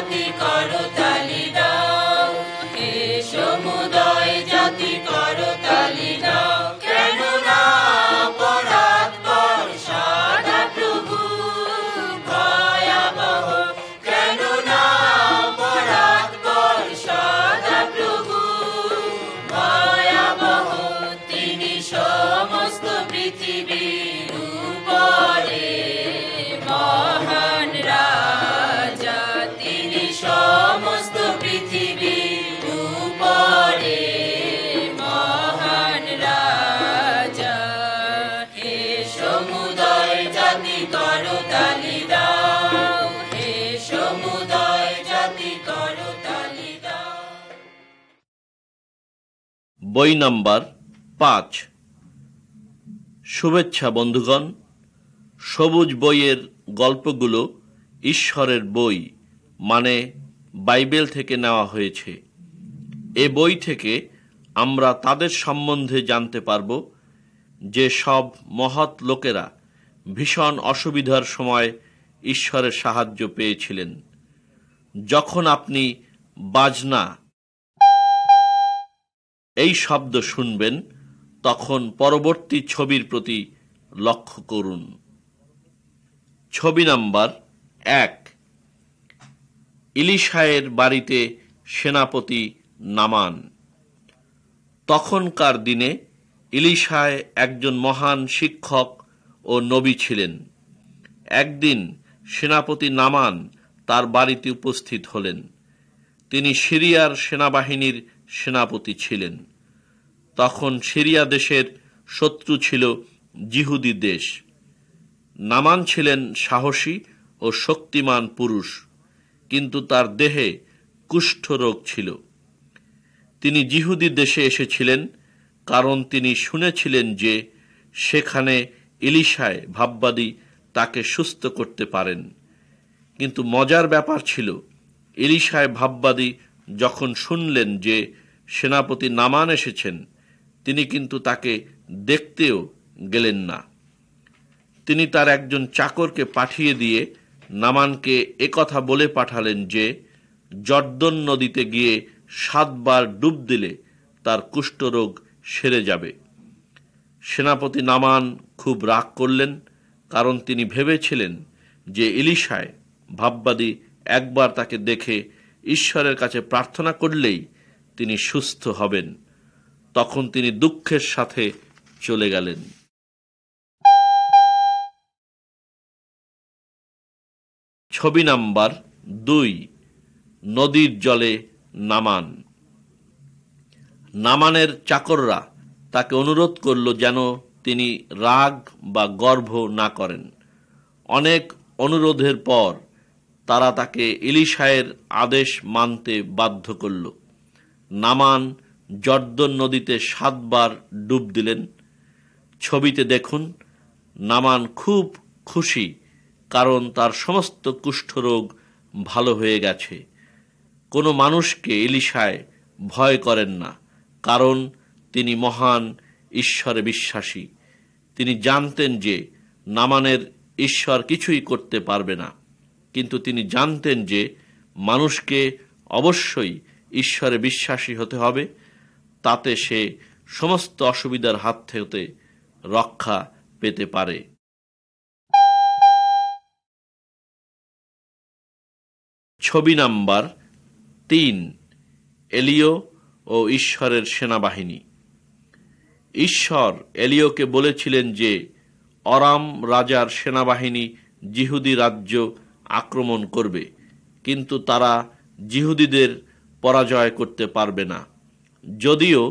জাতি করতালি দাও, হে সমুদয় জাতি করতালি দাও। কেননা অপরাধ বর্ষণ প্রভু ভয়াবহ, কেননা অপরাধ বর্ষণ প্রভু ভয়াবহ। তিনি সমস্ত পৃথিবীর উপরে মহান রাজা, তিনি সমস্ত পৃথিবীর উপরে মহান রাজা। হে সমুদয় জাতি করতালি দাও, হে সমুদয় জাতি করতালি দাও। বই নাম্বার 5। শুভেচ্ছা বন্ধুগণ, সবুজ বইয়ের গল্পগুলো ঈশ্বরের বই মানে বাইবেল থেকে নেওয়া হয়েছে। এ বই থেকে আমরা তাদের সম্বন্ধে জানতে পারব যে সব মহৎ লোকেরা ভীষণ অসুবিধার সময় ঈশ্বরের সাহায্য পেয়েছিলেন। যখন আপনি বাজনা এই শব্দ শুনবেন, তখন পরবর্তী ছবির প্রতি লক্ষ্য করুন। ছবি নাম্বার 1। ইলিশায়ের বাড়িতে সেনাপতি নামান। তখনকার দিনে ইলিশায় একজন মহান শিক্ষক ও নবী ছিলেন। একদিন সেনাপতি নামান তার বাড়িতে উপস্থিত হলেন। তিনি সিরিয়ার সেনাবাহিনীর সেনাপতি ছিলেন। তখন সিরিয়া দেশের শত্রু ছিল জিহুদি দেশ। নামান ছিলেন সাহসী ও শক্তিমান পুরুষ, কিন্তু তার দেহে কুষ্ঠরোগ ছিল। তিনি জিহুদি দেশে এসেছিলেন কারণ তিনি শুনেছিলেন যে সেখানে ইলিশায় ভাববাদী তাকে সুস্থ করতে পারেন। কিন্তু মজার ব্যাপার ছিল, ইলিশায় ভাববাদী যখন শুনলেন যে সেনাপতি নামান এসেছেন, তিনি কিন্তু তাকে দেখতেও গেলেন না। তিনি তার একজন চাকরকে পাঠিয়ে দিয়ে নামানকে একথা বলে পাঠালেন যে জর্দন নদীতে গিয়ে 7 বার ডুব দিলে তার কুষ্ঠরোগ সেরে যাবে। সেনাপতি নামান খুব রাগ করলেন, কারণ তিনি ভেবেছিলেন যে ইলিশায় ভাববাদী একবার তাকে দেখে ঈশ্বরের কাছে প্রার্থনা করলেই তিনি সুস্থ হবেন। তখন তিনি দুঃখের সাথে চলে গেলেন। ছবি নাম্বার 2। নদীর জলে নামান। নামানের চাকররা তাকে অনুরোধ করল যেন তিনি রাগ বা গর্ব না করেন। অনেক অনুরোধের পর তারা তাকে ইলিশায়ের আদেশ মানতে বাধ্য করল। নামান জর্দন নদীতে 7 বার ডুব দিলেন। ছবিতে দেখুন, নামান খুব খুশি, কারণ তার সমস্ত কুষ্ঠরোগ ভালো হয়ে গেছে। কোনো মানুষকে ইলিশায় ভয় করেন না, কারণ তিনি মহান ঈশ্বরে বিশ্বাসী। তিনি জানতেন যে নামানের ঈশ্বর কিছুই করতে পারবে না, কিন্তু তিনি জানতেন যে মানুষকে অবশ্যই ঈশ্বরে বিশ্বাসী হতে হবে, তাতে সে সমস্ত অসুবিধার হাত থেকে রক্ষা পেতে পারে। ছবি নাম্বার 3। এলিও ও ঈশ্বরের সেনাবাহিনী। ঈশ্বর এলিওকে বলেছিলেন যে অরাম রাজার সেনাবাহিনী জিহুদি রাজ্য আক্রমণ করবে, কিন্তু তারা জিহুদিদের পরাজয় করতে পারবে না। যদিও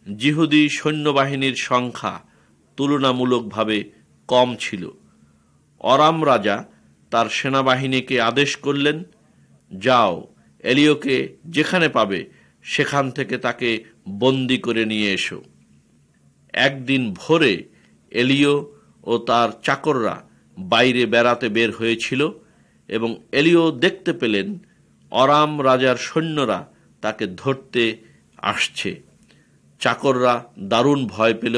জিহুদি সৈন্যবাহিনীর সংখ্যা তুলনামূলকভাবে কম ছিল। অরাম রাজা তার সেনাবাহিনীকে আদেশ করলেন, যাও, এলিওকে যেখানে পাবে সেখান থেকে তাকে বন্দী করে নিয়ে এসো। একদিন ভোরে এলিও ও তার চাকররা বাইরে বেড়াতে বের হয়েছিল এবং এলিও দেখতে পেলেন অরাম রাজার সৈন্যরা তাকে ধরতে আসছে। চাকররা দারুণ ভয় পেল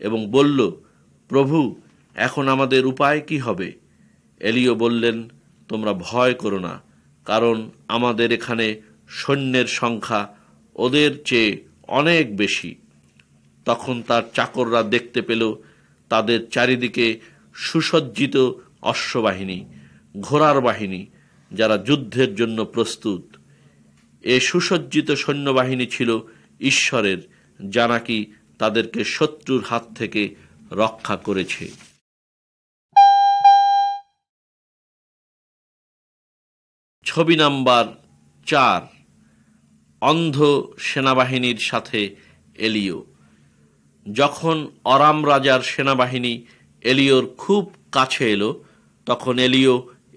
এবং বলল, প্রভু, এখন আমাদের উপায় কি হবে? এলিও বললেন, তোমরা ভয় করো না, কারণ আমাদের এখানে সৈন্যের সংখ্যা ওদের চেয়ে অনেক বেশি। তখন তার চাকররা দেখতে পেল তাদের চারিদিকে সুসজ্জিত অশ্ববাহিনী, ঘোড়ার বাহিনী, যারা যুদ্ধের জন্য প্রস্তুত। এ সুসজ্জিত সৈন্যবাহিনী ছিল ঈশ্বরের, যা নাকি তাদেরকে শত্রুর হাত থেকে রক্ষা করেছে। ছবি নাম্বার 4, অন্ধ সেনাবাহিনীর সাথে এলিও। যখন অরাম রাজার সেনাবাহিনী এলিওর খুব কাছে এলো, তখন এলিও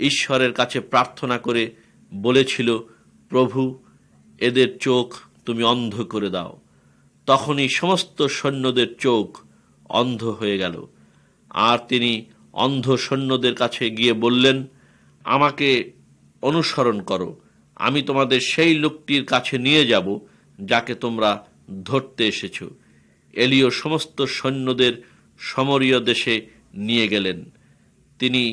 ঈশ্বরের কাছে প্রার্থনা করে বলেছিল, প্রভু, এদের চোখ তুমি অন্ধ করে দাও। তখনই সমস্ত সৈন্যদের চোখ অন্ধ হয়ে গেল। আর তিনি অন্ধ সৈন্যদের কাছে গিয়ে বললেন, আমাকে অনুসরণ করো, আমি তোমাদের সেই লোকটির কাছে নিয়ে যাব যাকে তোমরা ধরতে এসেছ। এলিও সমস্ত সৈন্যদের সমরীয় দেশে নিয়ে গেলেন। তিনি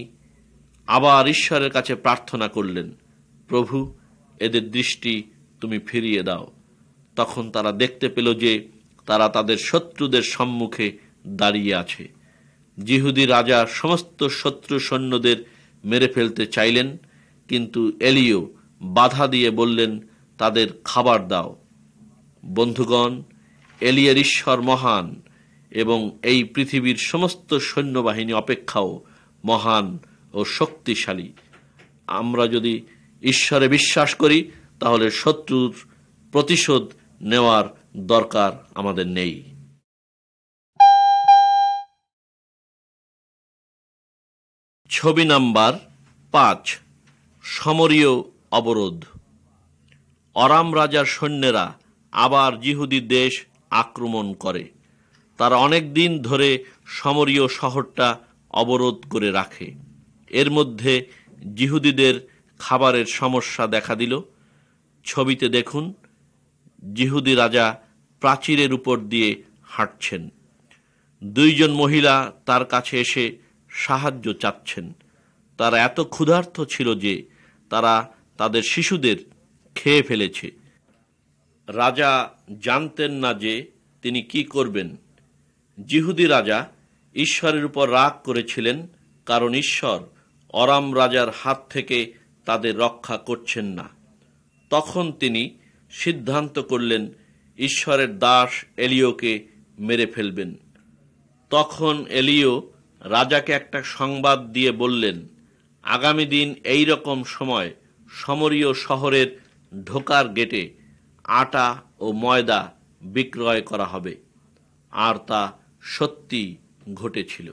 আবার ঈশ্বরের কাছে প্রার্থনা করলেন, প্রভু, এদের দৃষ্টি তুমি ফিরিয়ে দাও। তখন তারা দেখতে পেল যে তারা তাদের শত্রুদের সম্মুখে দাঁড়িয়ে আছে। জিহুদি রাজা সমস্ত শত্রু সৈন্যদের মেরে ফেলতে চাইলেন, কিন্তু এলিও বাধা দিয়ে বললেন, তাদের খাবার দাও। বন্ধুগণ, এলিয়ার ঈশ্বর মহান এবং এই পৃথিবীর সমস্ত সৈন্যবাহিনী অপেক্ষাও মহান ও শক্তিশালী। আমরা যদি ঈশ্বরে বিশ্বাস করি, তাহলে শত্রুর প্রতিশোধ নেওয়ার দরকার আমাদের নেই। ছবি নাম্বার 5, সমরীয় অবরোধ। অরাম রাজার সৈন্যেরা আবার জিহুদি দেশ আক্রমণ করে। তারা অনেক দিন ধরে সমরীয় শহরটা অবরোধ করে রাখে। এর মধ্যে জিহুদিদের খাবারের সমস্যা দেখা দিল। ছবিতে দেখুন, জিহুদি রাজা প্রাচীরের উপর দিয়ে হাঁটছেন। 2 মহিলা তার কাছে এসে সাহায্য চাচ্ছেন। তারা এত ক্ষুধার্ত ছিল যে তারা তাদের শিশুদের খেয়ে ফেলেছে। রাজা জানতেন না যে তিনি কি করবেন। জিহুদি রাজা ঈশ্বরের উপর রাগ করেছিলেন, কারণ ঈশ্বর অরাম রাজার হাত থেকে তাদের রক্ষা করছেন না। তখন তিনি সিদ্ধান্ত করলেন ঈশ্বরের দাস এলিওকে মেরে ফেলবেন। তখন এলিও রাজাকে একটা সংবাদ দিয়ে বললেন, আগামী দিন এই রকম সময় সমরীয় শহরের ঢোকার গেটে আটা ও ময়দা বিক্রয় করা হবে। আর তা সত্যি ঘটেছিল।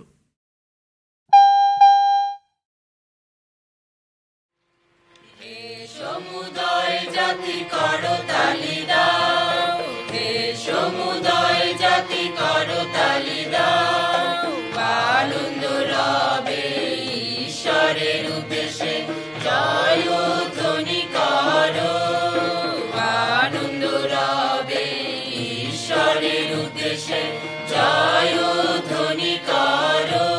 সমুদয় জাতি করতালি দাও, হে সমুদয় জাতি করতালি দাও। আনন্দ রবে ঈশ্বরের উদ্দেশ্যে জয় ধ্বনি করো। আনন্দ রবে ঈশ্বরের উদ্দেশ্যে জয় ধ্বনি করো।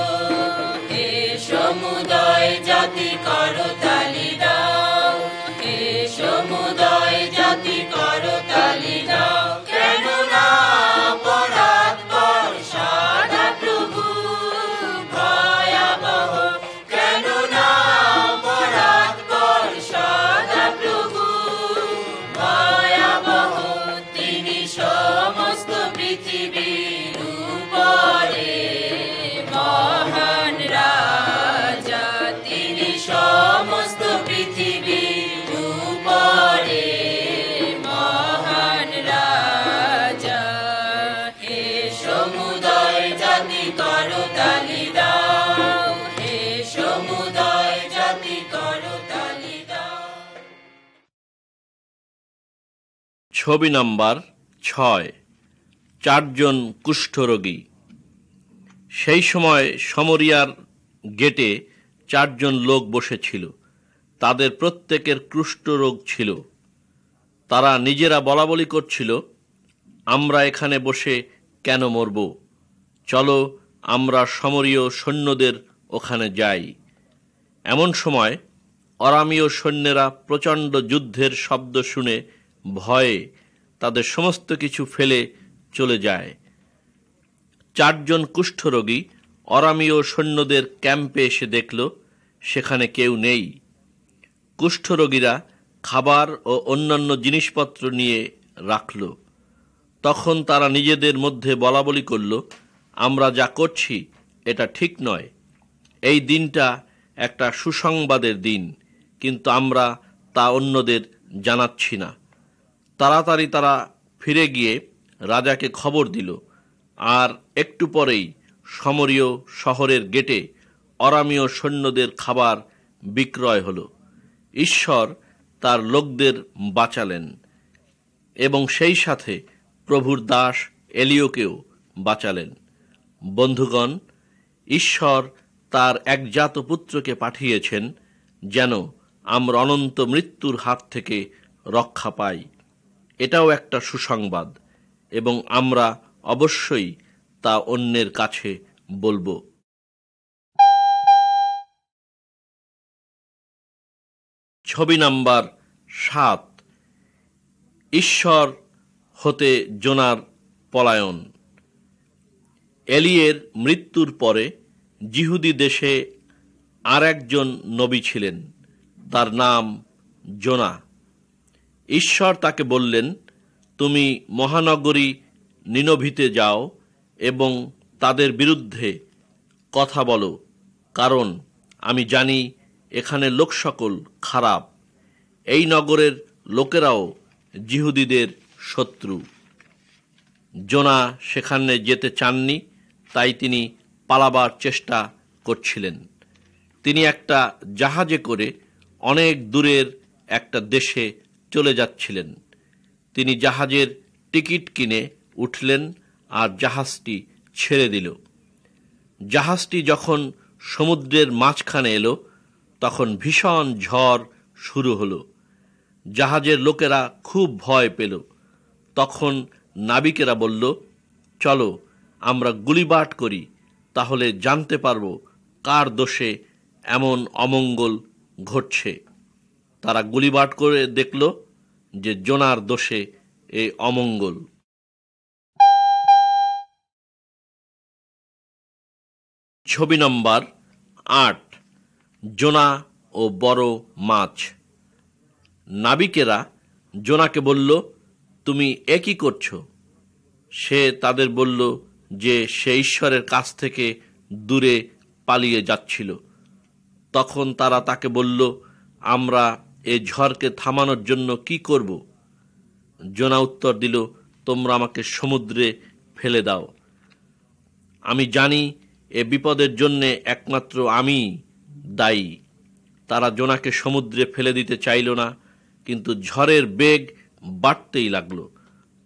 হে সমুদয় জাতি করতালি দাও, হে সমুদয় জাতি করতালি দাও। কেননা পরাৎপর সদা প্রভু ভয়াবহ, কেননা পরাৎপর সদা প্রভু ভয়াবহ। তিনি সমস্ত পৃথিবীর উপরে মহান রাজা, তিনি সমস্ত পৃথিবীর উপরে মহান রাজা। হে সমুদয় জাতি করতালি দাও, হে সমুদয় জাতি করতালি দাও। ছবি নাম্বার 6, 4 কুষ্ঠরোগী। সেই সময় সমরিয়ার গেটে 4 লোক বসেছিল। তাদের প্রত্যেকের কুষ্ঠরোগ ছিল। তারা নিজেরা বলাবলি করছিল, আমরা এখানে বসে কেন মরব? চলো আমরা সমরীয় সৈন্যদের ওখানে যাই। এমন সময় অরামীয় সৈন্যেরা প্রচণ্ড যুদ্ধের শব্দ শুনে ভয়ে তাদের সমস্ত কিছু ফেলে চলে যায়। 4 জন কুষ্ঠরোগী অরামীয় সৈন্যদের ক্যাম্পে এসে দেখল সেখানে কেউ নেই। কুষ্ঠরোগীরা খাবার ও অন্যান্য জিনিসপত্র নিয়ে রাখল। তখন তারা নিজেদের মধ্যে বলাবলি করল, আমরা যা করছি এটা ঠিক নয়। এই দিনটা একটা সুসংবাদের দিন, কিন্তু আমরা তা অন্যদের জানাচ্ছি না। তাড়াতাড়ি তারা ফিরে গিয়ে রাজাকে খবর দিল, আর একটু পরেই সমরীয় শহরের গেটে অরামীয় সৈন্যদের খাবার বিক্রয় হলো। ঈশ্বর তার লোকদের বাঁচালেন এবং সেই সাথে প্রভুর দাস এলিয়াকেও বাঁচালেন। বন্ধুগণ, ঈশ্বর তার একজাত পুত্রকে পাঠিয়েছেন যেন আমরা অনন্ত মৃত্যুর হাত থেকে রক্ষা পাই। এটাও একটা সুসংবাদ এবং আমরা অবশ্যই তা অন্যের কাছে বলবো। ছবি নাম্বার 7, ঈশ্বর হতে জোনার পলায়ন। এলিয়ের মৃত্যুর পরে জিহুদি দেশে আর একজন নবী ছিলেন, তার নাম জোনা। ঈশ্বর তাকে বললেন, তুমি মহানগরী নিনভিতে যাও এবং তাদের বিরুদ্ধে কথা বলো, কারণ আমি জানি এখানে লোক সকল খারাপ। এই নগরের লোকেরাও জিহুদিদের শত্রু। জোনা সেখানে যেতে চাননি, তাই তিনি পালাবার চেষ্টা করছিলেন। তিনি একটা জাহাজে করে অনেক দূরের একটা দেশে চলে যাচ্ছিলেন। তিনি জাহাজের টিকিট কিনে উঠলেন আর জাহাজটি ছেড়ে দিল। জাহাজটি যখন সমুদ্রের মাঝখানে এলো, তখন ভীষণ ঝড় শুরু হলো। জাহাজের লোকেরা খুব ভয় পেল। তখন নাবিকেরা বলল, চলো আমরা গুলিবাট করি, তাহলে জানতে পারবো কার দোষে এমন অমঙ্গল ঘটছে। তারা গুলিবাট করে দেখল যে জোনার দোষে এই অমঙ্গল। ছবি নম্বর 8, জোনা ও বড় মাছ। নাবিকেরা জোনাকে বলল, তুমি একই করছো? সে তাদের বলল যে সে ঈশ্বরের কাছ থেকে দূরে পালিয়ে যাচ্ছিল। তখন তারা তাকে বলল, আমরা এই ঝড়কে থামানোর জন্য কি করব? জোনা উত্তর দিল, তোমরা আমাকে সমুদ্রে ফেলে দাও। আমি জানি এ বিপদের জন্যে একমাত্র আমি দায়ী। তারা জোনাকে সমুদ্রে ফেলে দিতে চাইল না, কিন্তু ঝড়ের বেগ বাড়তেই লাগলো।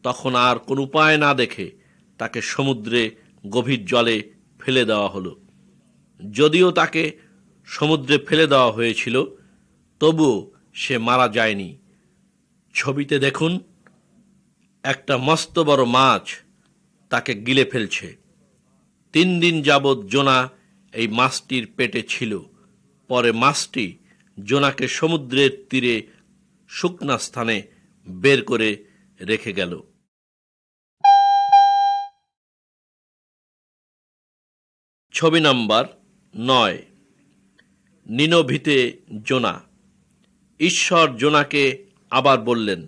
তখন আর কোন উপায় না দেখে তাকে সমুদ্রে গভীর জলে ফেলে দেওয়া হলো। যদিও তাকে সমুদ্রে ফেলে দেওয়া হয়েছিল, তবুও সে মারা যায়নি। ছবিতে দেখুন, একটা মস্ত বড় মাছ তাকে গিলে ফেলছে। 3 দিন যাবৎ জোনা এই মাছটির পেটে ছিল। পরে মাছটি জোনাকে সমুদ্রের তীরে শুকনা স্থানে বের করে রেখে গেল। ছবি নাম্বার 9, নিনভিতে জোনা। ঈশ্বর জোনাকে আবার বললেন,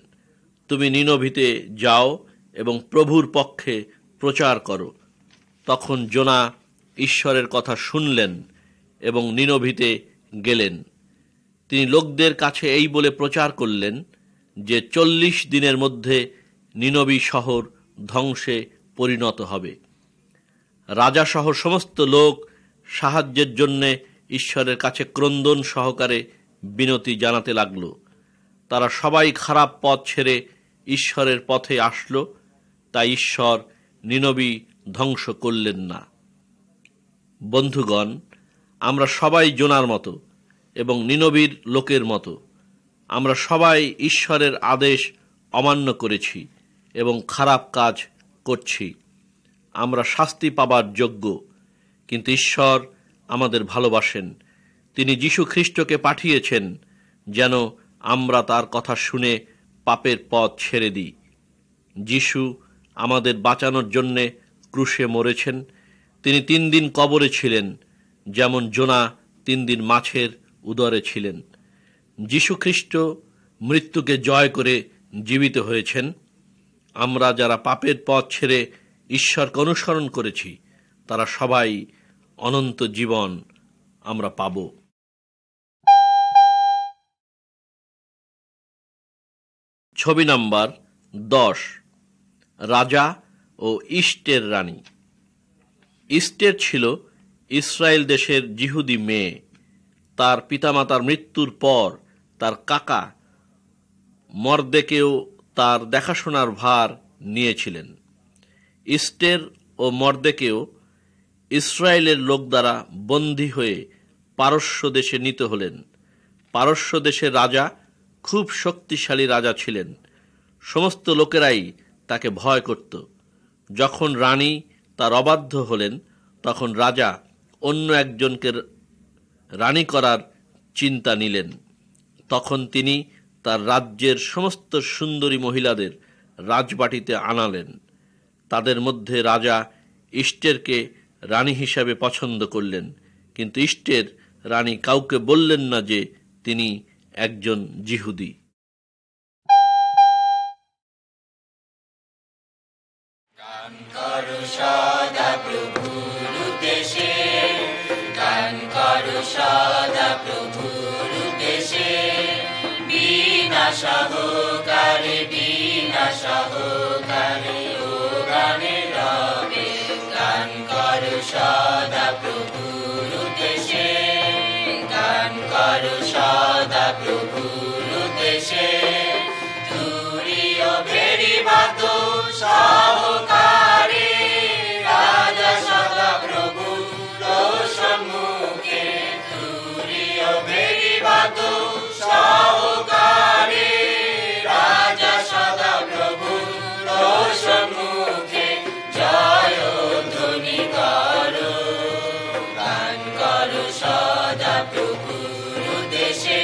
তুমি নিনভিতে যাও এবং প্রভুর পক্ষে প্রচার করো। তখন জোনা ঈশ্বরের কথা শুনলেন এবং নিনভিতে গেলেন। তিনি লোকদের কাছে এই বলে প্রচার করলেন যে 40 দিনের মধ্যে নিনভি শহর ধ্বংসে পরিণত হবে। রাজা সহ সমস্ত লোক সাহায্যের জন্যে ঈশ্বরের কাছে ক্রন্দন সহকারে বিনতি জানাতে লাগলো। তারা সবাই খারাপ পথ ছেড়ে ঈশ্বরের পথে আসলো, তাই ঈশ্বর নিনভি ধ্বংস করলেন না। বন্ধুগণ, আমরা সবাই জোনার মতো এবং নিনভির লোকের মতো। আমরা সবাই ঈশ্বরের আদেশ অমান্য করেছি এবং খারাপ কাজ করছি। আমরা শাস্তি পাবার যোগ্য, কিন্তু ঈশ্বর আমাদের ভালোবাসেন। তিনি যীশু খ্রিস্টকে পাঠিয়েছেন যেন আমরা তার কথা শুনে পাপের পথ ছেড়ে দিই। যিশু আমাদের বাঁচানোর জন্যে ক্রুশে মরেছেন। তিনি 3 দিন কবরে ছিলেন, যেমন যোনা 3 দিন মাছের উদরে ছিলেন। যিশু খ্রিস্ট মৃত্যুকে জয় করে জীবিত হয়েছেন। আমরা যারা পাপের পথ ছেড়ে ঈশ্বরকে অনুসরণ করেছি, তারা সবাই অনন্ত জীবন আমরা পাব। ছবি নাম্বার 10, রাজা ও ইস্টের রানী। ইস্টের ছিল ইসরায়েল দেশের জিহুদি মেয়ে। তার পিতামাতার মৃত্যুর পর তার কাকা মর্দেকেও তার দেখাশোনার ভার নিয়েছিলেন। ইস্টের ও মর্দেকেও ইসরায়েলের লোক দ্বারা বন্দী হয়ে পারস্য দেশে নিতে হলেন। পারস্য দেশের রাজা খুব শক্তিশালী রাজা ছিলেন। সমস্ত লোকেরাই তাকে ভয় করত। যখন রানী তার অবাধ্য হলেন, তখন রাজা অন্য একজনকে রানী করার চিন্তা নিলেন। তখন তিনি তার রাজ্যের সমস্ত সুন্দরী মহিলাদের রাজবাটিতে আনালেন। তাদের মধ্যে রাজা ইস্টেরকে রানী হিসাবে পছন্দ করলেন, কিন্তু ইস্টের রানী কাউকে বললেন না যে তিনি একজন জিহুদি। গান করো সদা প্রভুর উদ্দেশ্যে, গান করো সদা প্রভুর উদ্দেশ্যে, বিনা সহকারে, বিনা সহকারে ও গানের রবে। গান করো সদা প্রভুর উদ্দেশ্যে, গান করো সদা প্রভুর উদ্দেশ্যে, তুরীয় ভেরি বাদ্য সহকারে, রাজা সদা প্রভু সম্মুখে, তুরীয় ভেরি বাদ্য সহকারে, রাজা সদা প্রভু সম্মুখে, জয় ধ্বনি করো। গান করো সদা প্রভুর উদ্দেশ্যে,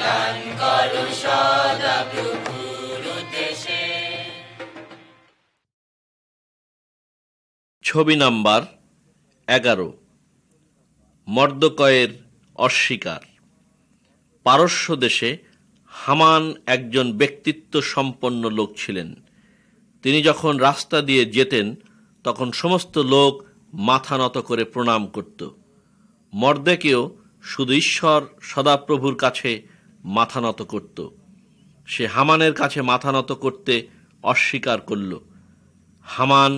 গান করো সদা প্রভুর উদ্দেশ্যে। ছবি নাম্বার 11, মর্দকয়ের অস্বীকার। পারস্য দেশে হামান একজন ব্যক্তিত্ব সম্পন্ন লোক ছিলেন। তিনি যখন রাস্তা দিয়ে যেতেন, তখন সমস্ত লোক মাথা নত করে প্রণাম করত। মর্দেকেও শুধু ঈশ্বর সদাপ্রভুর কাছে মাথা নত করত। সে হামানের কাছে মাথা নত করতে অস্বীকার করল। হামান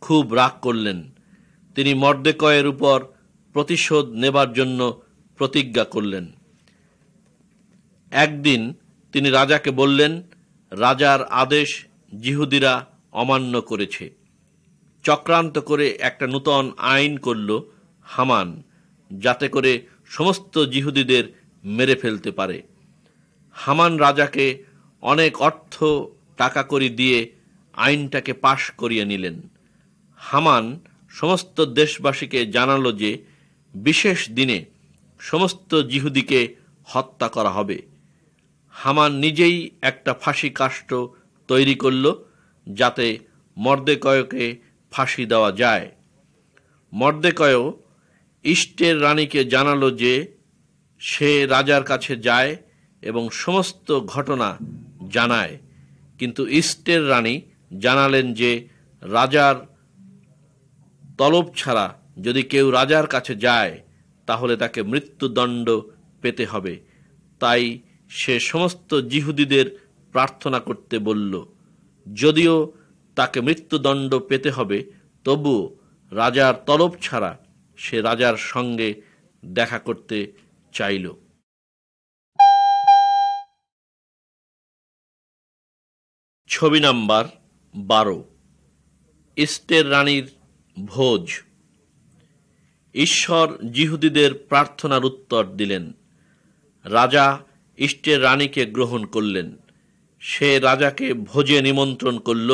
খুব রাগ করলেন। তিনি মর্দেকয়ের উপর প্রতিশোধ নেবার জন্য প্রতিজ্ঞা করলেন। একদিন তিনি রাজাকে বললেন, রাজার আদেশ জিহুদিরা অমান্য করেছে। চক্রান্ত করে একটা নূতন আইন করল হামান, যাতে করে সমস্ত জিহুদিদের মেরে ফেলতে পারে। হামান রাজাকে অনেক অর্থ টাকা করি দিয়ে আইনটাকে পাশ করিয়ে নিলেন। হামান সমস্ত দেশবাসীকে জানালো যে বিশেষ দিনে সমস্ত জিহুদিকে হত্যা করা হবে। হামান নিজেই একটা ফাঁসি কাষ্ঠ তৈরি করল, যাতে মর্দেকয়কে ফাঁসি দেওয়া যায়। মর্দেকয় ইস্টের রানীকে জানালো যে সে রাজার কাছে যায় এবং সমস্ত ঘটনা জানায়, কিন্তু ইস্টের রানী জানালেন যে রাজার তলব ছাড়া যদি কেউ রাজার কাছে যায়, তাহলে তাকে মৃত্যুদণ্ড পেতে হবে। তাই সে সমস্ত জিহুদিদের প্রার্থনা করতে বলল। যদিও তাকে মৃত্যুদণ্ড পেতে হবে, তবুও রাজার তলব ছাড়া সে রাজার সঙ্গে দেখা করতে চাইল। ছবি নাম্বার 12, ইস্টের রানীর ভোজ। ঈশ্বর জিহুদিদের প্রার্থনার উত্তর দিলেন। রাজা ইস্টের রানীকে গ্রহণ করলেন। সে রাজাকে ভোজে নিমন্ত্রণ করল,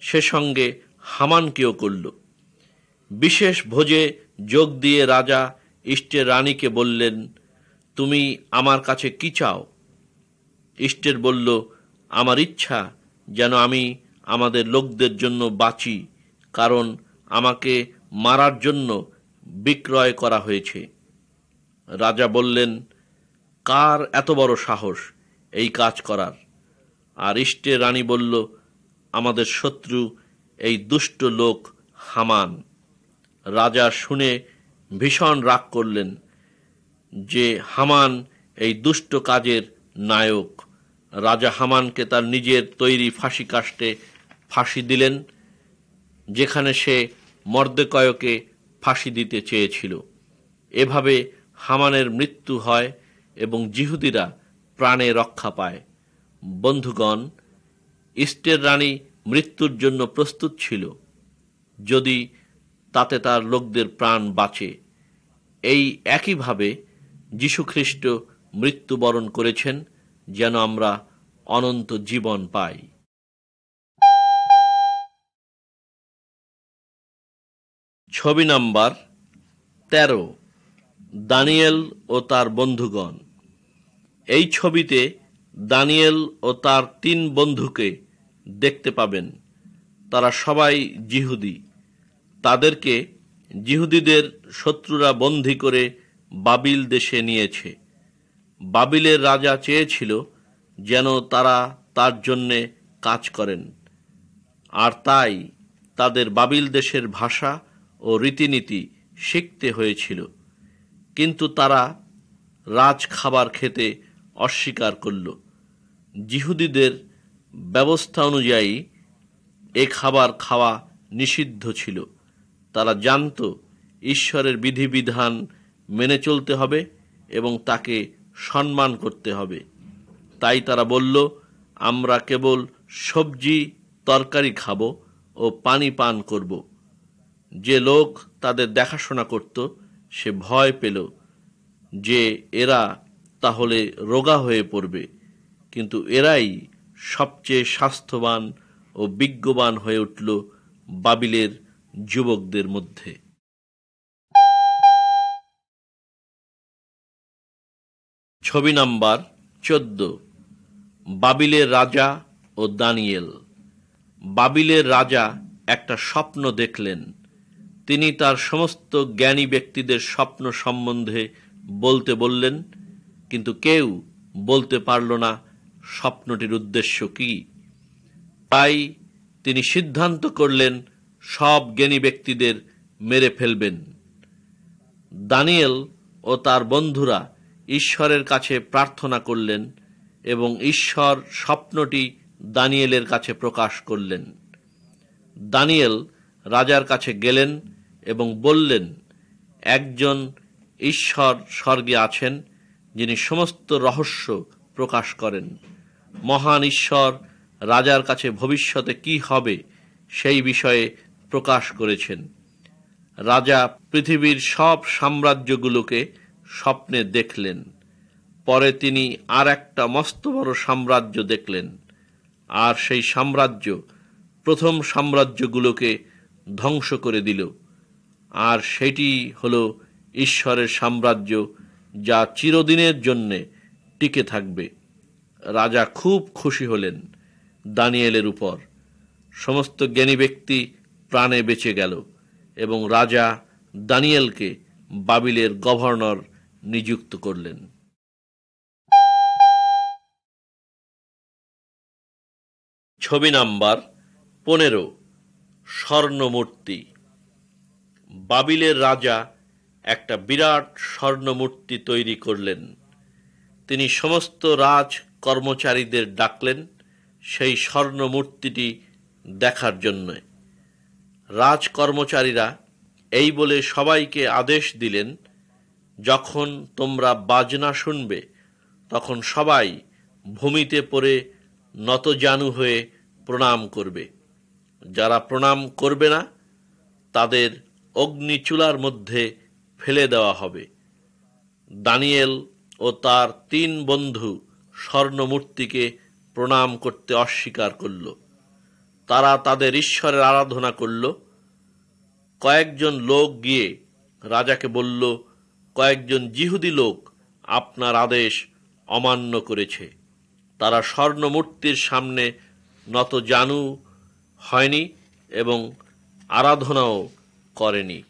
সে সঙ্গে হামানকেও করল। বিশেষ ভোজে যোগ দিয়ে রাজা ইস্টের রানীকে বললেন, তুমি আমার কাছে কি চাও? এস্টের বলল, আমার ইচ্ছা যেন আমি আমাদের লোকদের জন্য বাঁচি, কারণ আমাকে মারার জন্য বিক্রয় করা হয়েছে। রাজা বললেন, কার এত বড় সাহস এই কাজ করার? আর এস্টের রানী বলল, আমাদের শত্রু এই দুষ্ট লোক হামান। রাজা শুনে ভীষণ রাগ করলেন যে হামান এই দুষ্ট কাজের নায়ক। রাজা হামানকে তার নিজের তৈরি ফাঁসি কাষ্ঠে ফাঁসি দিলেন, যেখানে সে মর্দেকয়কে ফাঁসি দিতে চেয়েছিল। এভাবে হামানের মৃত্যু হয় এবং জিহুদিরা প্রাণে রক্ষা পায়। বন্ধুগণ, এস্টের রানী মৃত্যুর জন্য প্রস্তুত ছিল, যদি তাতে তার লোকদের প্রাণ বাঁচে। এই একইভাবে যীশুখ্রিস্ট মৃত্যুবরণ করেছেন যেন আমরা অনন্ত জীবন পাই। ছবি নাম্বার 13, দানিয়েল ও তার বন্ধুগণ। এই ছবিতে দানিয়েল ও তার 3 বন্ধুকে দেখতে পাবেন। তারা সবাই জিহুদি। তাদেরকে জিহুদিদের শত্রুরা বন্দী করে বাবিল দেশে নিয়েছে। বাবিলের রাজা চেয়েছিল যেন তারা তার জন্যে কাজ করেন, আর তাই তাদের বাবিল দেশের ভাষা ও রীতিনীতি শিখতে হয়েছিল। কিন্তু তারা রাজ খাবার খেতে অস্বীকার করল। জিহুদিদের ব্যবস্থা অনুযায়ী এ খাবার খাওয়া নিষিদ্ধ ছিল। তারা জানত ঈশ্বরের বিধিবিধান মেনে চলতে হবে এবং তাকে সম্মান করতে হবে। তাই তারা বলল, আমরা কেবল সবজি তরকারি খাবো ও পানি পান করব। যে লোক তাদের দেখাশোনা করত সে ভয় পেল যে এরা তাহলে রোগা হয়ে পড়বে, কিন্তু এরাই সবচেয়ে স্বাস্থ্যবান ও বিজ্ঞবান হয়ে উঠল বাবিলের যুবকদের মধ্যে। ছবি নাম্বার 14, বাবিলের রাজা ও দানিয়েল। বাবিলের রাজা একটা স্বপ্ন দেখলেন। তিনি তার সমস্ত জ্ঞানী ব্যক্তিদের স্বপ্ন সম্বন্ধে বলতে বললেন, কিন্তু কেউ বলতে পারল না স্বপ্নটির উদ্দেশ্য কি। তাই তিনি সিদ্ধান্ত করলেন সব জ্ঞানী ব্যক্তিদের মেরে ফেলবেন। দানিয়েল ও তার বন্ধুরা ঈশ্বরের কাছে প্রার্থনা করলেন এবং ঈশ্বর স্বপ্নটি দানিয়েলের কাছে প্রকাশ করলেন। দানিয়েল রাজার কাছে গেলেন এবং বললেন, একজন ঈশ্বর স্বর্গে আছেন যিনি সমস্ত রহস্য প্রকাশ করেন। মহান ঈশ্বর রাজার কাছে ভবিষ্যতে কি হবে সেই বিষয়ে প্রকাশ করেছেন। রাজা পৃথিবীর সব সাম্রাজ্যগুলোকে স্বপ্নে দেখলেন। পরে তিনি আর একটা মস্ত বড় সাম্রাজ্য দেখলেন, আর সেই সাম্রাজ্য প্রথম সাম্রাজ্যগুলোকে ধ্বংস করে দিল। আর সেটি হলো ঈশ্বরের সাম্রাজ্য, যা চিরদিনের জন্যে টিকে থাকবে। রাজা খুব খুশি হলেন দানিয়েলের উপর। সমস্ত জ্ঞানী ব্যক্তি প্রাণে বেঁচে গেল এবং রাজা দানিয়েলকে বাবিলের গভর্নর নিযুক্ত করলেন। ছবি নাম্বার 15, স্বর্ণমূর্তি। বাবিলের রাজা একটা বিরাট স্বর্ণমূর্তি তৈরি করলেন। তিনি সমস্ত রাজ কর্মচারীদের ডাকলেন সেই স্বর্ণমূর্তিটি দেখার জন্য। রাজ কর্মচারীরা এই বলে সবাইকে আদেশ দিলেন, যখন তোমরা বাজনা শুনবে তখন সবাই ভূমিতে পড়ে নতজানু হয়ে প্রণাম করবে। যারা প্রণাম করবে না তাদের অগ্নিচুলার মধ্যে ফেলে দেওয়া হবে। দানিয়েল ও তার 3 বন্ধু স্বর্ণমূর্তিকে প্রণাম করতে অস্বীকার করল। তারা তাদের ঈশ্বরের আরাধনা করল। কয়েকজন লোক গিয়ে রাজাকে বলল, কয়েকজন জিহুদি লোক আপনার আদেশ অমান্য করেছে। তারা স্বর্ণমূর্তির সামনে নত জানু হয়নি এবং আরাধনাও করেনি।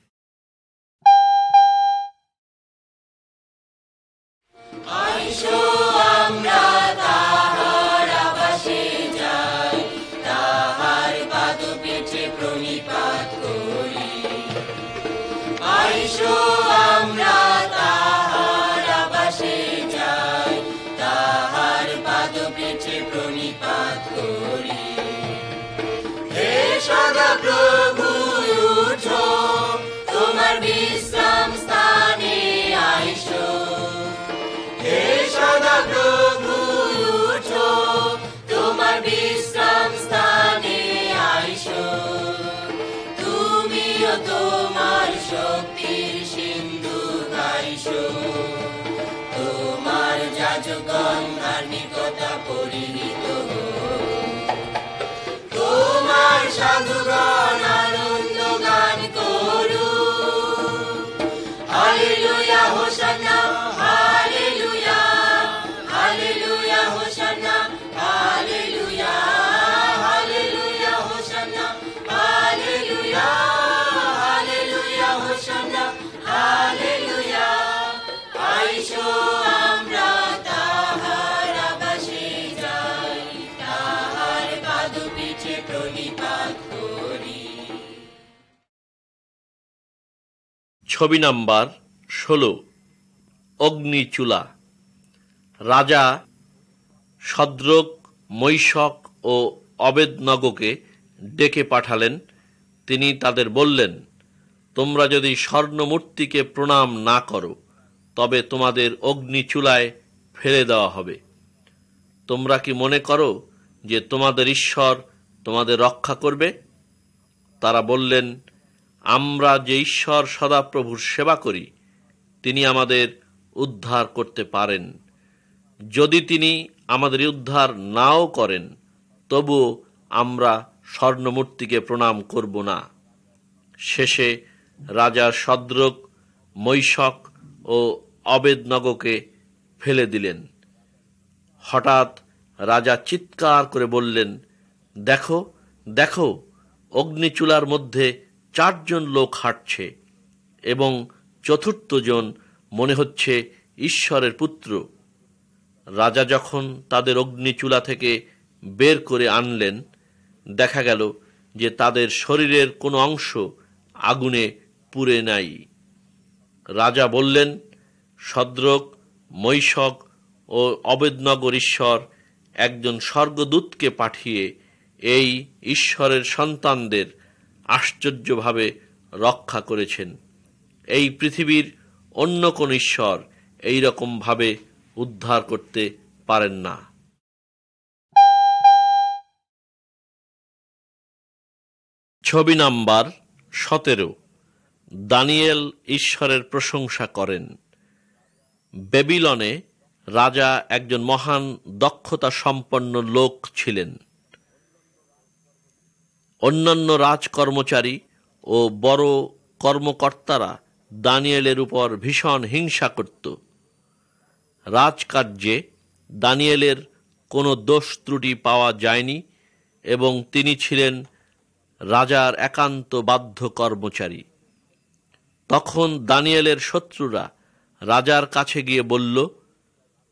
প্রভু উঠো, তোমার বিশ্রাম স্থানে আইসো। হে সদা প্রভু উঠো, তোমার বিশ্রাম স্থানে আইসো। তুমিও তোমার শক্তির সিন্ধু গাইসো। তোমার যাজকগণ ধার্মিকতা পরিহিত সাধুগণ আনন্দ গান করুন। হালেলুয়া হোসান্না, হালেলুয়া, হালেলুয়া হোসান্না, হালেলুয়া, হালেলুয়া হোসান্না, হালেলুয়া, হালেলুয়া হোসান্না, হালেলুয়া। আইসো আমরা তাহার আবাসে যাই, তাহার পাদপীঠে প্রণিপাত করি। ছবি নাম্বার 16, অগ্নিচুলা। রাজা শদ্রক, মৈশক ও অবেদনগোকে ডেকে পাঠালেন। তিনি তাদের বললেন, তোমরা যদি স্বর্ণমূর্তিকে প্রণাম না করো তবে তোমাদের অগ্নিচুলায় ফেলে দেওয়া হবে। তোমরা কি মনে করো যে তোমাদের ঈশ্বর তোমাদের রক্ষা করবে? তারা বললেন, আমরা যে ঈশ্বর সদাপ্রভুর সেবা করি তিনি আমাদের উদ্ধার করতে পারেন। যদি তিনি আমাদের উদ্ধার নাও করেন তবুও আমরা স্বর্ণমূর্তিকে প্রণাম করব না। শেষে রাজা শদ্রক, মৈশক ও অবেদনগোকে ফেলে দিলেন। হঠাৎ রাজা চিৎকার করে বললেন, দেখো দেখো, অগ্নিচুলার মধ্যে 4 জন লোক হাঁটছে এবং চতুর্থ জন মনে হচ্ছে ঈশ্বরের পুত্র। রাজা যখন তাদের অগ্নিচুলা থেকে বের করে আনলেন, দেখা গেল যে তাদের শরীরের কোনো অংশ আগুনে পুড়ে নাই। রাজা বললেন, শদ্রক, মৈশক ও অবেদনগোর ঈশ্বর একজন স্বর্গদূতকে পাঠিয়ে এই ঈশ্বরের সন্তানদের আশ্চর্যভাবে রক্ষা করেছেন। এই পৃথিবীর অন্য কোন ঈশ্বর এই রকম ভাবে উদ্ধার করতে পারেন না। ছবি নাম্বার 17, দানিয়েল ঈশ্বরের প্রশংসা করেন। বেবিলনে রাজা একজন মহান দক্ষতা সম্পন্ন লোক ছিলেন। অন্যান্য রাজকর্মচারী ও বড় কর্মকর্তারা দানিয়েলের উপর ভীষণ হিংসা করত। রাজকার্যে দানিয়েলের কোনো দোষ ত্রুটি পাওয়া যায়নি এবং তিনি ছিলেন রাজার একান্ত বাধ্য কর্মচারী। তখন দানিয়েলের শত্রুরা রাজার কাছে গিয়ে বলল,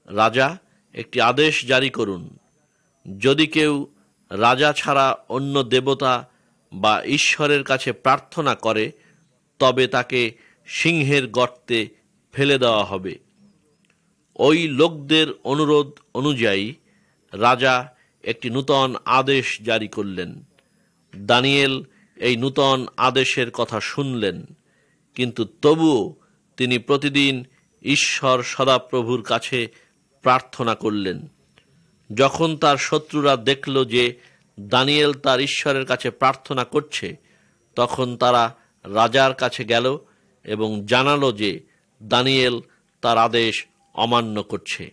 রাজা, একটি আদেশ জারি করুন। যদি কেউ রাজা ছাড়া অন্য দেবতা বা ঈশ্বরের কাছে প্রার্থনা করে তবে তাকে সিংহের গর্তে ফেলে দেওয়া হবে। ওই লোকদের অনুরোধ অনুযায়ী রাজা একটি নূতন আদেশ জারি করলেন। দানিয়েল এই নূতন আদেশের কথা শুনলেন, কিন্তু তবুও তিনি প্রতিদিন ঈশ্বর সদাপ্রভুর কাছে প্রার্থনা করলেন। যখন তার শত্রুরা দেখল যে দানিয়েল তার ঈশ্বরের কাছে প্রার্থনা করছে, তখন তারা রাজার কাছে গেল এবং জানালো যে দানিয়েল তার আদেশ অমান্য করছে।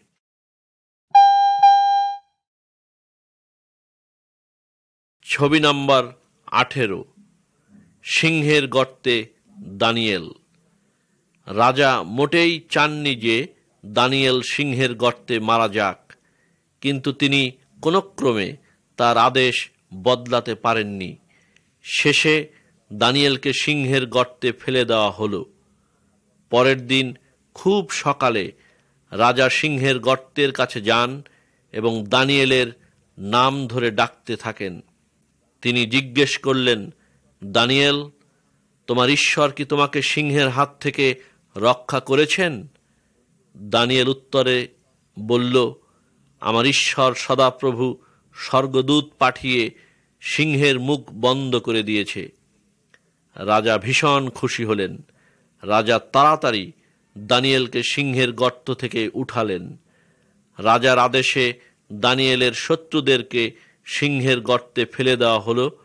ছবি নাম্বার 18, সিংহের গর্তে দানিয়েল। রাজা মোটেই চাননি যে দানিয়েল সিংহের গর্তে মারা যাক, কিন্তু তিনি কোনক্রমে তার আদেশ বদলাতে পারেননি। শেষে দানিয়েলকে সিংহের গর্তে ফেলে দেওয়া হলো। পরের দিন খুব সকালে রাজা সিংহের গর্তের কাছে যান এবং দানিয়েলের নাম ধরে ডাকতে থাকেন। তিনি জিজ্ঞেস করলেন, দানিয়েল, তোমার ঈশ্বর কি তোমাকে সিংহের হাত থেকে রক্ষা করেছেন? দানিয়েল উত্তরে বলল, আমার ঈশ্বর সদাপ্রভু স্বর্গদূত পাঠিয়ে সিংহের মুখ বন্ধ করে দিয়েছে। রাজা ভীষণ খুশি হলেন। রাজা তাড়াতাড়ি দানিয়েলকে সিংহের গর্ত থেকে উঠালেন। রাজার আদেশে দানিয়েলের শত্রুদেরকে সিংহের গর্তে ফেলে দেওয়া হলো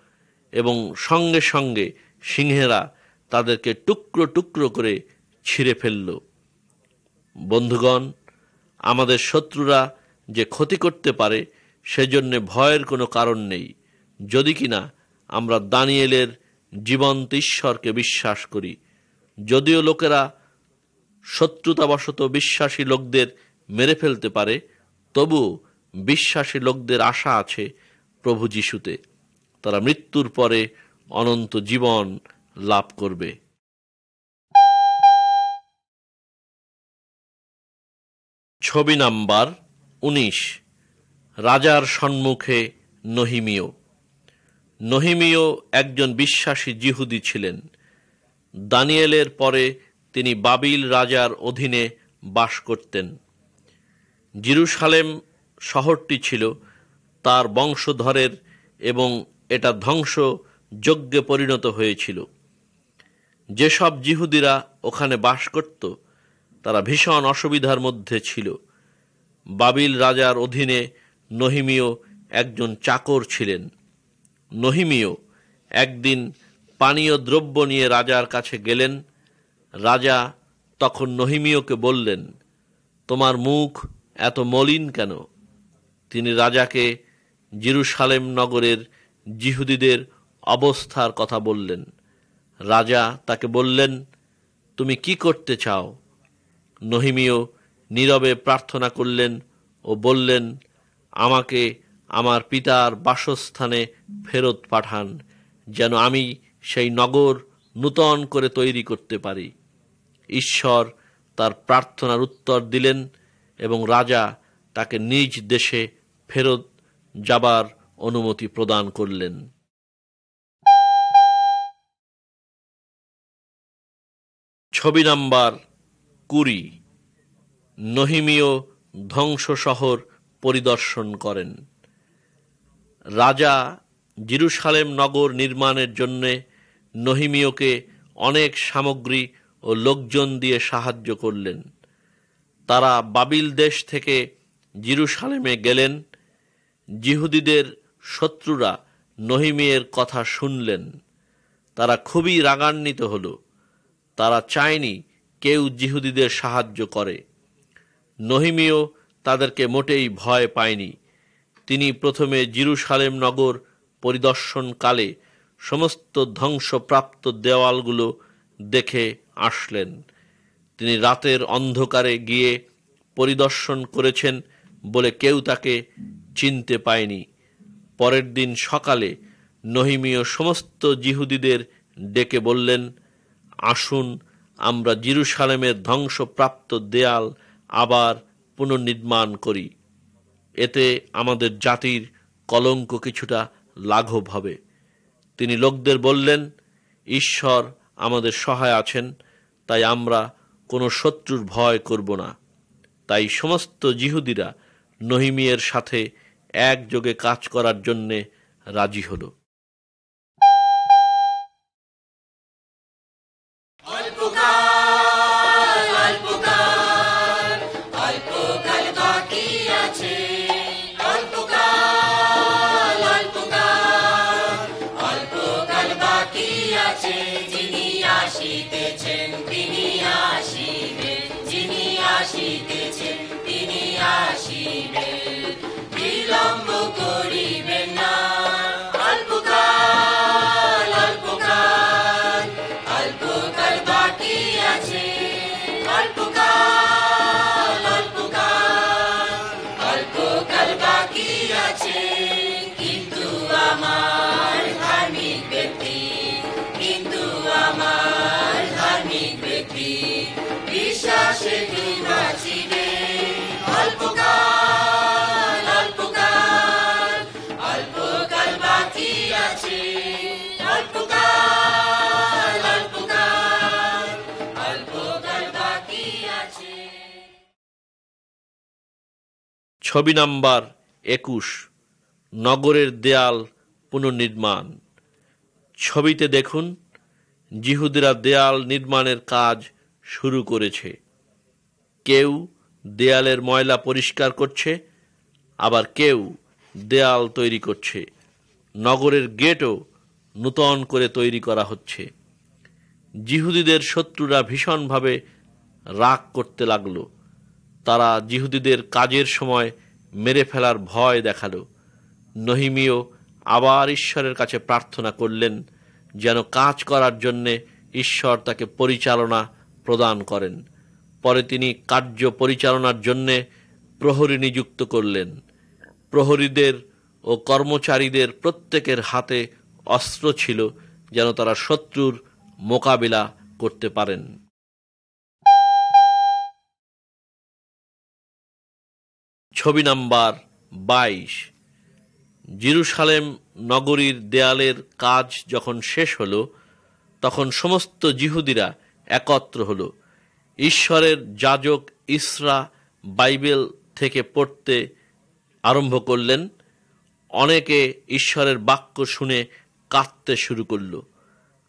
এবং সঙ্গে সঙ্গে সিংহেরা তাদেরকে টুকরো টুকরো করে ছিঁড়ে ফেলল। বন্ধুগণ, আমাদের শত্রুরা যে ক্ষতি করতে পারে সেজন্য ভয়ের কোনো কারণ নেই, যদি কিনা আমরা দানিয়েলের জীবন্ত ঈশ্বরকে বিশ্বাস করি। যদিও লোকেরা শত্রুতাবশত বিশ্বাসী লোকদের মেরে ফেলতে পারে, তবু বিশ্বাসী লোকদের আশা আছে প্রভু যিশুতে। তারা মৃত্যুর পরে অনন্ত জীবন লাভ করবে। ছবি নাম্বার 19। রাজার সম্মুখে নহিমীয়। নহিমীয় একজন বিশ্বাসী যিহুদি ছিলেন। দানিয়েলের পরে তিনি বাবিল রাজার অধীনে বাস করতেন। জেরুসালেম শহরটি ছিল তার বংশধরের এবং এটা ধ্বংসযজ্ঞে পরিণত হয়েছিল। যেসব যিহুদিরা ওখানে বাস করত তারা ভীষণ অসুবিধার মধ্যে ছিল। বাবিল রাজার অধীনে নহিমীয় একজন চাকর ছিলেন। নহিমীয় একদিন পানীয় দ্রব্য নিয়ে রাজার কাছে গেলেন। রাজা তখন নহিমীয়কে বললেন, তোমার মুখ এত মলিন কেন? তিনি রাজাকে জেরুসালেম নগরের যিহুদিদের অবস্থার কথা বললেন। রাজা তাকে বললেন, তুমি কি করতে চাও? নহিমীয় নীরবে প্রার্থনা করলেন ও বললেন, আমাকে আমার পিতার বাসস্থানে ফেরত পাঠান, যেন আমি সেই নগর নূতন করে তৈরি করতে পারি। ঈশ্বর তার প্রার্থনার উত্তর দিলেন এবং রাজা তাকে নিজ দেশে ফেরত যাবার অনুমতি প্রদান করলেন। ছবি নাম্বার 20। নহিমীয় ধ্বংস শহর পরিদর্শন করেন। রাজা জেরুসালেম নগর নির্মাণের জন্য নহিমীয়কে অনেক সামগ্রী ও লোকজন দিয়ে সাহায্য করলেন। তারা বাবিল দেশ থেকে জেরুসালেমে গেলেন। যিহুদিদের শত্রুরা নহিমীয়ের কথা শুনলেন। তারা খুবই রাগান্বিত হল। তারা চায়নি কেউ যিহুদিদের সাহায্য করে। নহিমীয় তাদেরকে মোটেই ভয় পায়নি। তিনি প্রথমে জেরুসালেম নগর পরিদর্শনকালে সমস্ত ধ্বংসপ্রাপ্ত দেওয়ালগুলো দেখে আসলেন। তিনি রাতের অন্ধকারে গিয়ে পরিদর্শন করেছেন বলে কেউ তাকে চিনতে পায়নি। পরের দিন সকালে নহিমীয় সমস্ত যিহুদিদের ডেকে বললেন, আসুন আমরা জেরুসালেমের ধ্বংসপ্রাপ্ত দেয়াল আবার পুনর্নির্মাণ করি। এতে আমাদের জাতির কলঙ্ক কিছুটা লাঘব হবে। তিনি লোকদের বললেন, ঈশ্বর আমাদের সহায় আছেন, তাই আমরা কোনো শত্রুর ভয় করব না। তাই সমস্ত যিহুদিরা নহিমীয়ের সাথে একযোগে কাজ করার জন্যে রাজি হল। অল্পকাল আছে, অল্পকাল অল্পকাল অল্পকাল বাকি আছে। ছবি নাম্বার 21, নগরের দেয়াল পুনর্নির্মাণ। ছবিতে দেখুন, জিহুদিরা দেয়াল নির্মাণের কাজ শুরু করেছে। কেউ দেয়ালের ময়লা পরিষ্কার করছে, আবার কেউ দেয়াল তৈরি করছে। নগরের গেটও নূতন করে তৈরি করা হচ্ছে। জিহুদিদের শত্রুরা ভীষণভাবে রাগ করতে লাগলো। তারা জিহুদিদের কাজের সময় মেরে ফেলার ভয় দেখালো। নহিমীয় আবার ঈশ্বরের কাছে প্রার্থনা করলেন যেন কাজ করার জন্যে ঈশ্বর তাকে পরিচালনা প্রদান করেন। পরে তিনি কার্য পরিচালনার জন্যে প্রহরী নিযুক্ত করলেন। প্রহরীদের ও কর্মচারীদের প্রত্যেকের হাতে অস্ত্র ছিল যেন তারা শত্রুর মোকাবিলা করতে পারেন। ছবি নাম্বার 22, জেরুসালেম নগরীর দেয়ালের কাজ যখন শেষ হলো, তখন সমস্ত জিহুদিরা একত্র হলো। ঈশ্বরের যাজক ইসরা বাইবেল থেকে পড়তে আরম্ভ করলেন। অনেকে ঈশ্বরের বাক্য শুনে কাঁদতে শুরু করল।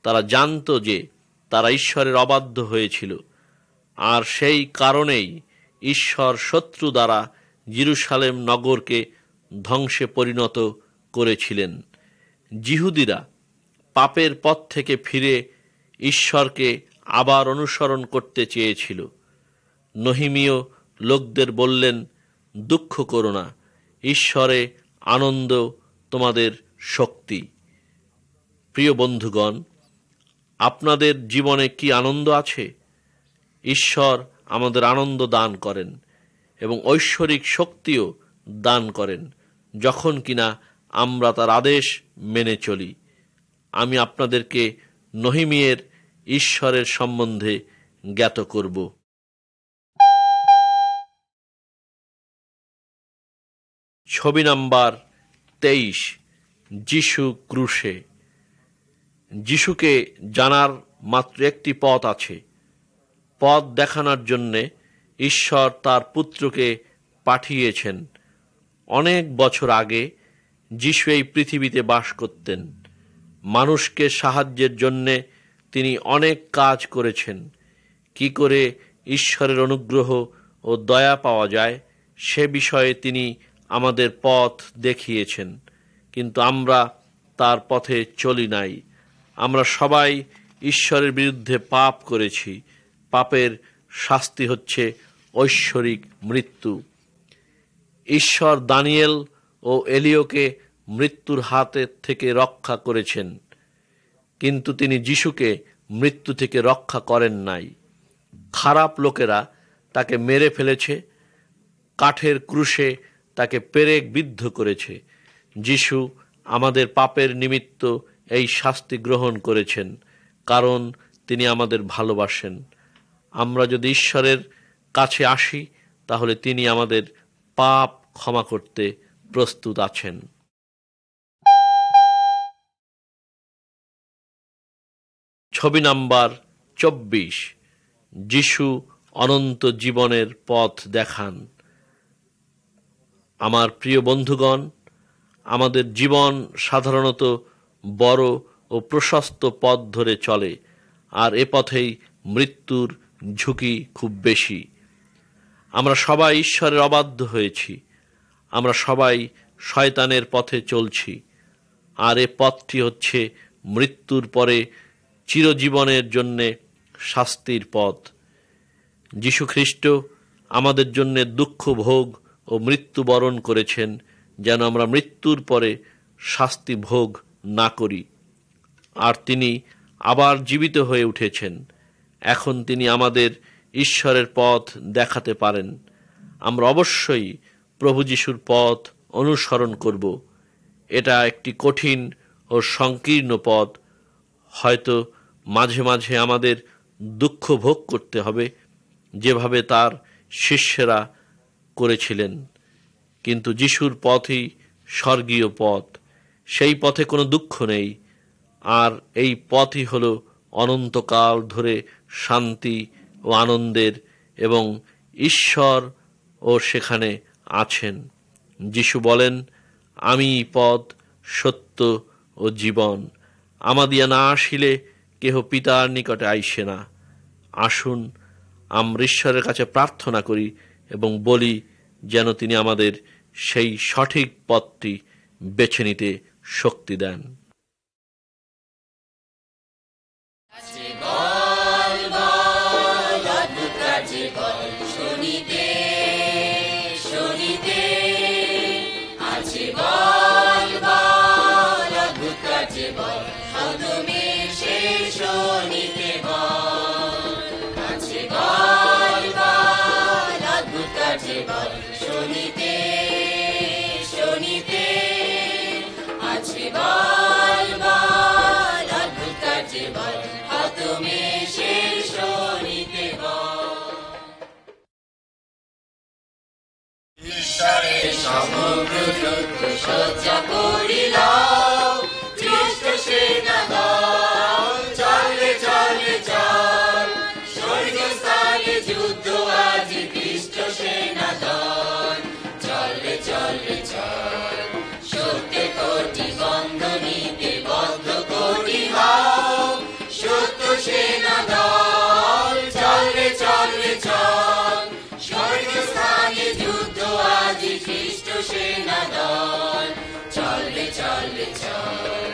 তারা জানতো যে তারা ঈশ্বরের অবাধ্য হয়েছিল, আর সেই কারণেই ঈশ্বর শত্রু দ্বারা জেরুসালেম নগরকে ধ্বংসে পরিণত করেছিলেন। জিহুদিরা পাপের পথ থেকে ফিরে ঈশ্বরকে আবার অনুসরণ করতে চেয়েছিল। নহিমীয় লোকদের বললেন, দুঃখ করো না, ঈশ্বরে আনন্দ তোমাদের শক্তি। প্রিয় বন্ধুগণ, আপনাদের জীবনে কি আনন্দ আছে? ঈশ্বর আমাদের আনন্দ দান করেন এবং ঐশ্বরিক শক্তিও দান করেন, যখন কিনা আমরা তার আদেশ মেনে চলি। আমি আপনাদেরকে নহিমীয়ের ঈশ্বরের সম্বন্ধে জ্ঞাত করব। ছবি নাম্বার 23, যিশু ক্রুশে। যিশুকে জানার মাত্র একটি পথ আছে। পথ দেখানোর জন্যে ঈশ্বর তার পুত্রকে পাঠিয়েছেন। অনেক বছর আগে যিশু এই পৃথিবীতে বাস করতেন। মানুষকে সাহায্যের জন্যে তিনি অনেক কাজ করেছেন। কি করে ঈশ্বরের অনুগ্রহ ও দয়া পাওয়া যায় সে বিষয়ে তিনি আমাদের পথ দেখিয়েছেন, কিন্তু আমরা তার পথে চলি নাই। আমরা সবাই ঈশ্বরের বিরুদ্ধে পাপ করেছি। পাপের শাস্তি হচ্ছে ঐশ্বরিক মৃত্যু। ঈশ্বর দানিয়েল ও এলিয়কে মৃত্যুর হাতের থেকে রক্ষা করেছেন, কিন্তু তিনি যিশুকে মৃত্যু থেকে রক্ষা করেন নাই। খারাপ লোকেরা তাকে মেরে ফেলেছে, কাঠের ক্রুশে তাকে পেরেক বিদ্ধ করেছে। যিশু আমাদের পাপের নিমিত্ত এই শাস্তি গ্রহণ করেছেন, কারণ তিনি আমাদের ভালোবাসেন। আমরা যদি ঈশ্বরের কাছে আসি, তাহলে তিনি আমাদের পাপ ক্ষমা করতে প্রস্তুত আছেন। ছবি নাম্বার 24, যিশু অনন্ত জীবনের পথ দেখান। আমার প্রিয় বন্ধুগণ, আমাদের জীবন সাধারণত বড় ও প্রশস্ত পথ ধরে চলে, আর এ পথেই মৃত্যুর ঝুঁকি খুব বেশি। আমরা সবাই ঈশ্বরের অবাধ্য হয়েছি। আমরা সবাই শয়তানের পথে চলছি, আর এ পথটি হচ্ছে মৃত্যুর পরে চিরজীবনের জন্যে শাস্তির পথ। যীশু খ্রিস্ট আমাদের জন্যে দুঃখ ভোগ ও মৃত্যুবরণ করেছেন, যেন আমরা মৃত্যুর পরে শাস্তি ভোগ না করি। আর তিনি আবার জীবিত হয়ে উঠেছেন। এখন তিনি আমাদের ঈশ্বরের পথ দেখাতে পারেন। আমরা অবশ্যই প্রভু যীশুর পথ অনুসরণ করব। এটা একটি কঠিন ও সংকীর্ণ পথ। হয়তো মাঝে মাঝে আমাদের দুঃখ ভোগ করতে হবে, যেভাবে তার শিষ্যেরা করেছিলেন, কিন্তু যিশুর পথই স্বর্গীয় পথ। সেই পথে কোনো দুঃখ নেই, আর এই পথই হল অনন্তকাল ধরে শান্তি ও আনন্দের, এবং ঈশ্বর ও সেখানে আছেন। যিশু বলেন, আমি পথ, সত্য ও জীবন, আমাদিয়া না আসিলে কেহ পিতার নিকটে আইসে না। আসুন আমরা ঈশ্বরের কাছে প্রার্থনা করি এবং বলি যেন তিনি আমাদের সেই সঠিক পথটি বেছে নিতে শক্তি দেন। সমগ্র যুদ্ধ সজ্জা করিলাম, খ্রিস্ট সেনা দল চলে চলে চল, স্বর্গস্থানে যুদ্ধ আজি খ্রিস্ট সেনা দল চলে চলে চল, সত্য কোটি বন্ধনীতে বদ্ধ করিলাম, সত্য সেনা দল চলে চলে চল, স্বর্গস্থানে যুদ্ধ আজি খ্রিস্ট সেনা দল চলে চলে চল,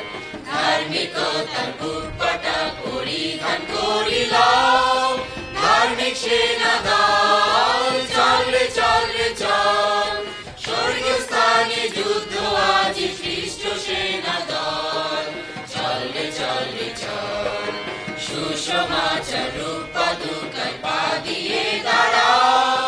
ধার্মিকতার বুকপাটা পরিধান করিলাম, ধার্মিক সেনা দল চলে চলে চল, স্বর্গস্থানে যুদ্ধ আজি খ্রিস্ট সেনা দল চলে চলে চল, সুসমাচার রূপাদুকায় পা দিয়ে দাঁড়াও,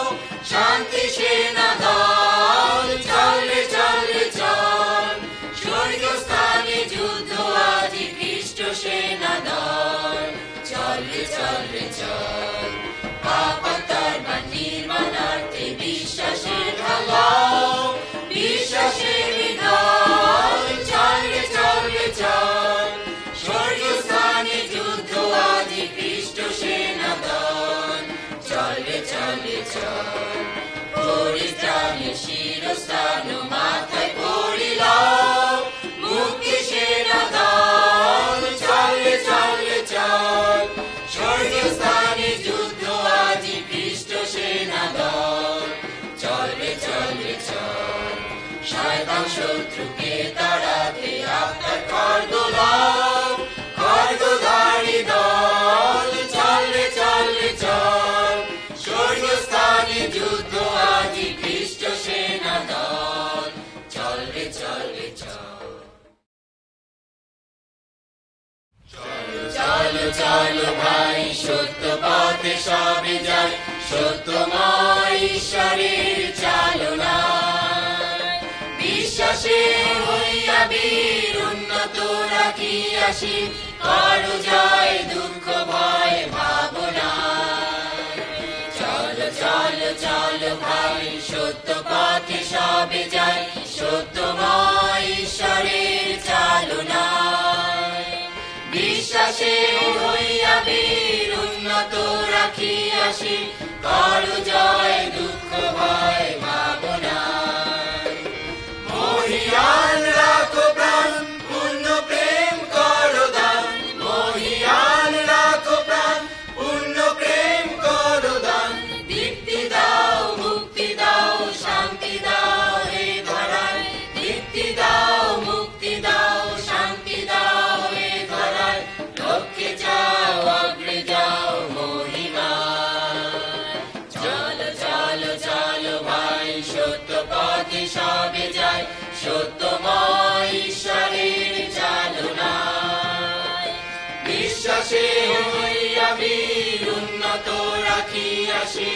শান্তি সেনা দল চলে চলে চল, স্বর্গস্থানে যুদ্ধ আজি খ্রিস্ট সেনা দল চলে চলে চল, পাপাতার বা নির্মাণার্থে বিশ্বাসের ঢালাও, বিশ্বাসের দল চলে চলে চল, স্বর্গস্থানে যুদ্ধ আজি খ্রিস্ট সেনা দল চলে চলে চল, পরিত্রাণের শিরস্থান মাথায় পড়িলাম, মুক্তি সেনা দল চলে চলে চল, স্বর্গস্থানে যুদ্ধ আজি খ্রিস্ট সেনা দল চলে চলে চল, শয়তান শত্রুকে তাড়াতে আপনার খড়গ লাও, খড়গধারী দল চলে চলে চল, স্বর্গস্থানে যুদ্ধ আজি খ্রিস্ট সেনা দল চলে চলে চল, চলো চলো চলো ভাই সত্য পথে সবে যাই, সত্যময় ঈশ্বরের চালনা, বিশ্বাসে হইয়া বীর উন্নত রাখিয়াসি, করো জয় দুঃখ ভয় ভাবনা, চলো চলো চলো ভাই সত্য পথে সবে যাই, সত্যময় ঈশ্বরের চালনা, বিশ্বাসে হইয়া বীর উন্নত রাখিয়াসি, করো জয় দুঃখ ভয় ভাবনা, মহিয়ান রাখো প্রাণ পূর্ণ প্রেম করো দান, মহিয়ান রাখো প্রাণ পূর্ণ প্রেম করো দান, দীপ্তি দাও মুক্তি দাও শান্তি দাও হে ধরায়, দীপ্তি দাও মুক্তি দাও শান্তি দাও হে ধরায়, লক্ষ্যে যাও অগ্রে যাও মহিমা, চলো চলো চলো ভাই সত্য পথে সবে যাই, সত্যময় ঈশ্বরের চালনা, বিশ্বাসে হইয়া বীর উন্নত রাখিয়াসি,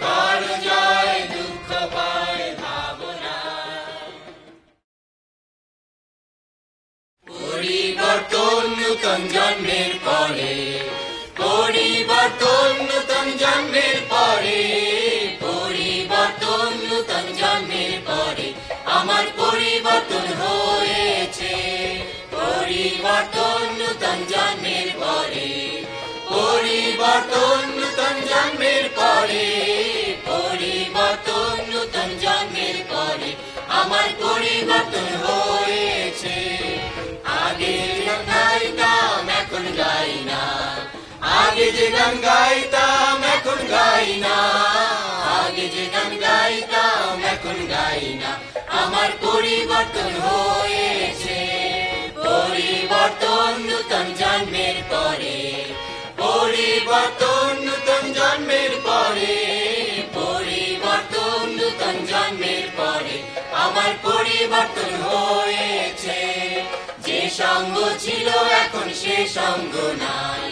করো জয় দুঃখ ভয় ভাবনা, পরিবর্তন নূতন জন্মের পরে, পরিবর্তন নূতন জন্মের পরে, পরিবর্তন নূতন জন্মের পরে, আমার পরিবর্তন হয়েছে, পরিবর্তন নূতন জন্মের পরে, পরিবর্তন নূতন জন্মের পরে, পরিবর্তন নূতন জন্মের পরে আমার পরিবর্তন হয়েছে। আগে যে গান গাইতাম এখন গাই না, আগে যে গান গাইতাম এখন গাই না, আগে যে গান গাইতাম এখন গাই না, আমার পরিবর্তন হয়েছে। পরিবর্তন নূতন জন্মের পরে, পরিবর্তন নূতন জন্মের পরে, পরিবর্তন নূতন জন্মের পরে আমার পরিবর্তন হয়েছে। যে সঙ্গ ছিল এখন সে সঙ্গ নাই,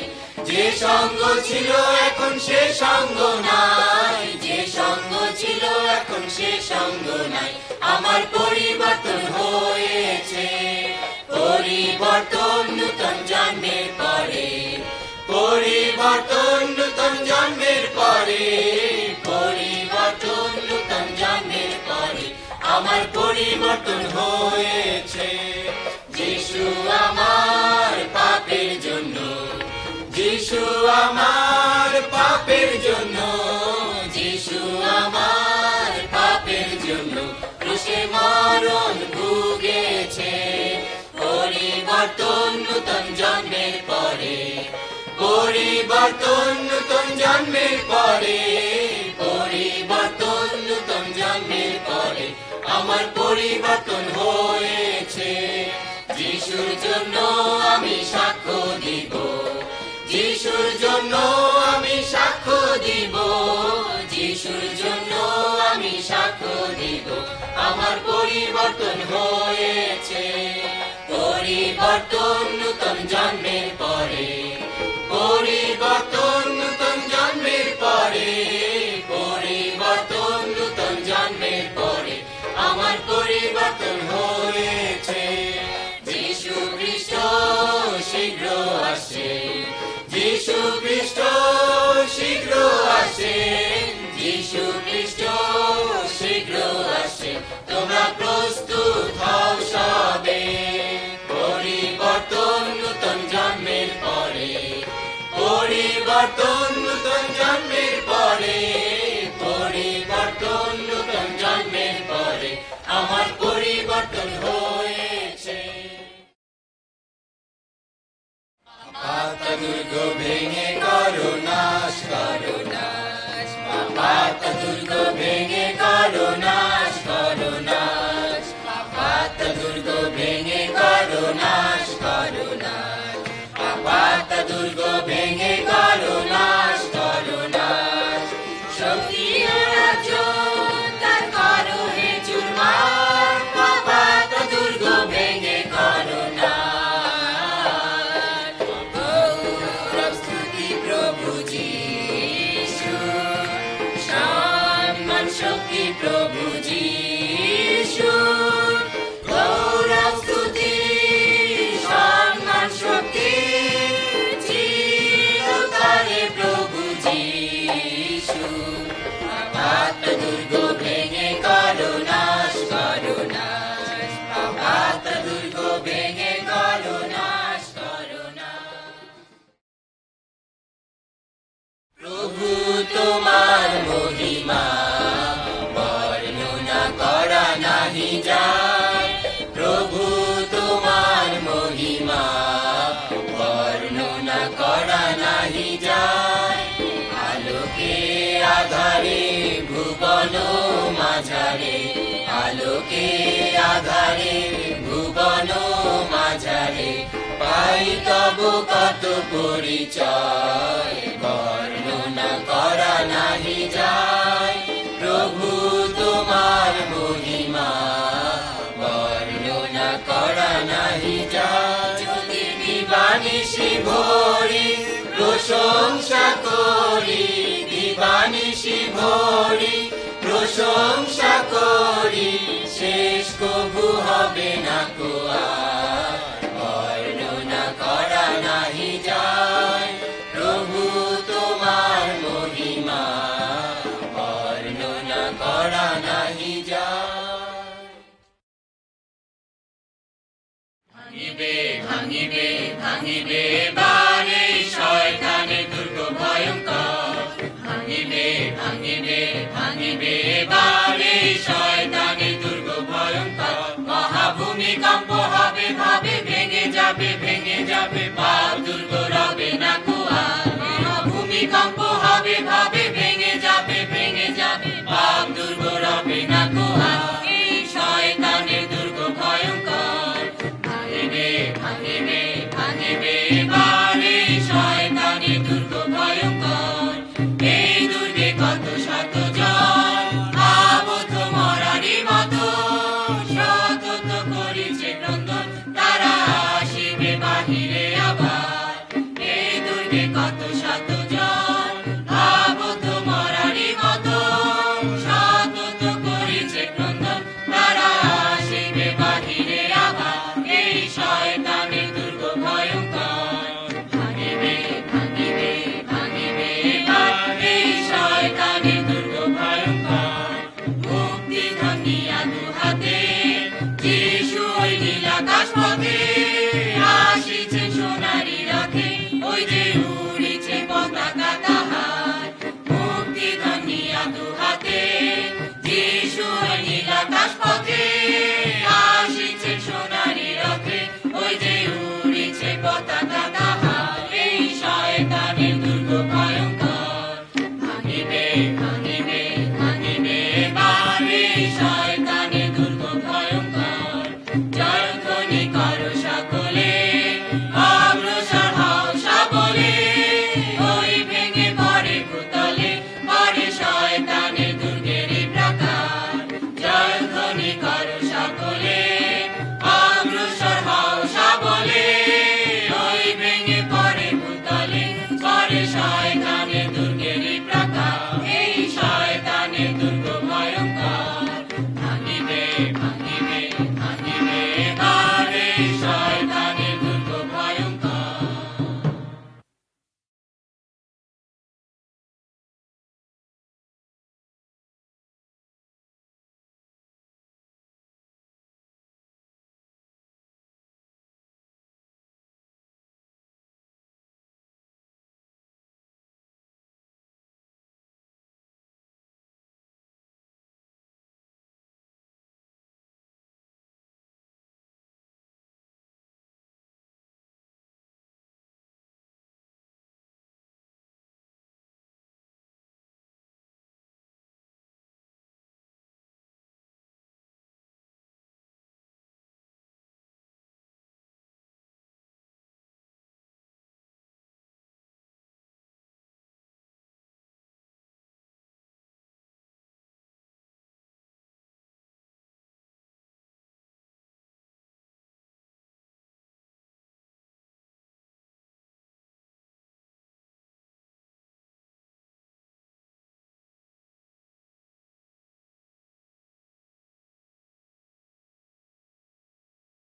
যে সঙ্গ ছিল এখন সে সঙ্গ নাই, যে সঙ্গ ছিল এখন সে সঙ্গ নাই, আমার পরিবর্তন হয়েছে। পরিবর্তন নূতন জন্মের পরে, পরিবর্তন নূতন জন্মের পরে, পরিবর্তন নূতন জন্মের পরে আমার পরিবর্তন হয়েছে। যিশু আমার পাপের জন্য, যিশু আমার পাপের জন্য, যিশু আমার পাপের জন্য ক্রুশে মরণ ভুগেছে। পরিবর্তন নূতন জন্মের পরে, পরিবর্তন নূতন জন্মের পরে, পরিবর্তন নূতন জন্মের পরে আমার পরিবর্তন হয়েছে। যিশুর জন্য আমি সাক্ষ্য দিব, যিশুর জন্য আমি সাক্ষ্য দিব, যিশুর জন্য আমি সাক্ষ্য দিব, আমার পরিবর্তন হয়েছে। পরিবর্তন নূতন জন্মের পরে, পরিবর্তন নূতন জন্মের পরে, পরিবর্তন নূতন জন্মের পরে আমার পরিবর্তন হয়েছে। যিশু খ্রিস্ট শীঘ্র আসে, যিশু খ্রিস্ট শীঘ্র আসে, যিশু খ্রিস্ট শীঘ্র আসে, তোমরা প্রস্তুত হও সবে। পরিবর্তন নূতন জন্মের পরে, পরিবর্তন নূতন জন্মের পরে, পরিবর্তন নূতন জন্মের পরে আমার পরিবর্তন হয়েছে। পাতা দুর্গ ভেঙে করো নাশ, করো নাশ, পাতা দুর্গ ভেঙে করো নাশ, করো নাশ, পাতা দুর্গ ভেঙে করো নাশ, করো নাশ, পাতা দুর্গ ভেঙে করো নাশ, করো নাশ। শক্তি রাজ্য তার করো হে চুরমার, পাতা দুর্গ ভেঙে করো নাশ। গৌরব স্তুতি প্রভু যিশু, সম্মান শক্তি প্রভু যিশু, গৌরব স্তুতি সম্মান শক্তি চিরকালে প্রভু যিশু। পাতা দুর্গ ভেঙে করো নাশ, করো নাশ, পাতা দুর্গ ভেঙে করো নাশ, করো নাশ। প্রভু তোমার মহিমা বর্ণনা করা নাহি যায়, প্রভু তোমার মহিমা বর্ণনা করা নাহি যায়। আলোকে আধারে ভুবন মাঝারে, আলোকে আধারে ভুবন মাঝারে পাই তব কত পরিচয়, বর্ণনা করা নাহি যায়। প্রভু তোমার মহিমা বর্ণনা করা নাহি যায়। যদি দিবানিশি ভরি প্রশংসা করি, দিবানিশি ভরি প্রশংসা করি, শেষ কবু হবে না কোয়ার, বর্ণনা করা নাহি যায়। প্রভু তোমার মহিমা বর্ণনা করা নাহি যায়। ভাঙিবে ভাঙিবে বারে শয়তানের দুর্গ ভয়ঙ্কর ভাঙিবে ভাঙিবে ভাঙিবে বারে শয়তানের দুর্গ ভয়ঙ্কর মহাভূমিকম্প হবে ভাবে ভেঙে যাবে পাপ দুর্গ রবে না কুয়ার মহাভূমিকম্প হবে ভাবে ভেঙে যাবে পাপ দুর্গ রবে না কুয়ার এই শয়তানের দুর্গ ভয়ঙ্কর ভাঙিবে ভাঙিবে ভাঙিবে